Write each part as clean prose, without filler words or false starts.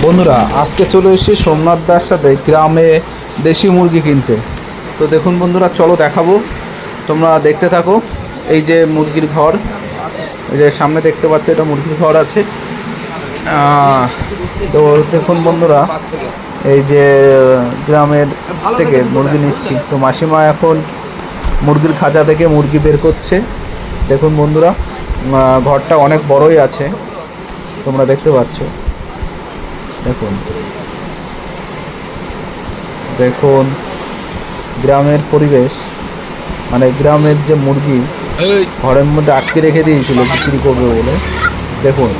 বন্ধুরা আজকে চলে এসেছি সোমনাথ দার সাথে গ্রামে দেশি মুরগি কিনতে। তো দেখুন বন্ধুরা, চলো দেখাবো, তোমরা দেখতে থাকো। এই যে মুরগির ঘর, এই যে সামনে দেখতে পাচ্ছ, এটা মুরগির ঘর আছে। তো দেখুন বন্ধুরা, এই যে গ্রামের থেকে মুরগি নিচ্ছি। তো মাসিমা এখন মুরগির খাঁচা থেকে মুরগি বের করছে। দেখুন বন্ধুরা, ঘরটা অনেক বড়ই আছে, তোমরা দেখতে পাচ্ছ। দেখুন দেখুন গ্রামের পরিবেশ, মানে গ্রামের যে মুরগি ঘরের মধ্যে আটকে রেখে দিয়েছিল বিক্রি করবে বলে। দেখুন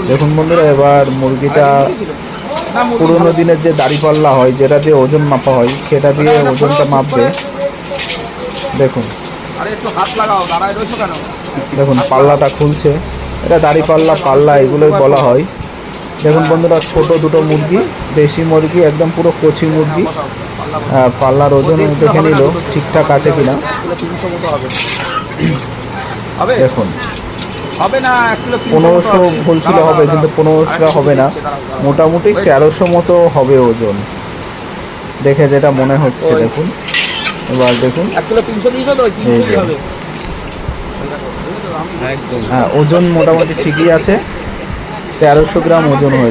দেখুন বন্ধুরা, এবার মুরগিটা পুরোনো দিনের যে দাড়িপাল্লা হয়, যেটা দিয়ে ওজন মাপা হয়, সেটা দিয়ে ওজনটা মাপবে। দেখুন দেখুন পাল্লাটা খুলছে, এটা দাড়িপাল্লা, পাল্লা এগুলোই বলা হয়। দেখুন বন্ধুরা, ছোট দুটো মুরগি, দেশি মুরগি, একদম পুরো কচি মুরগি। পাল্লার ওজন দেখে নিল ঠিকঠাক আছে কিনা। দেখুন 1500 বলছিল হবে, কিন্তু 1500 হবে না, মোটামুটি 1300 মতো হবে ওজন, দেখে যেটা মনে হচ্ছে। দেখুন এবার দেখুন, হ্যাঁ ওজন মোটামুটি ঠিকই আছে, 1300 গ্রাম ওজন হয়েছে।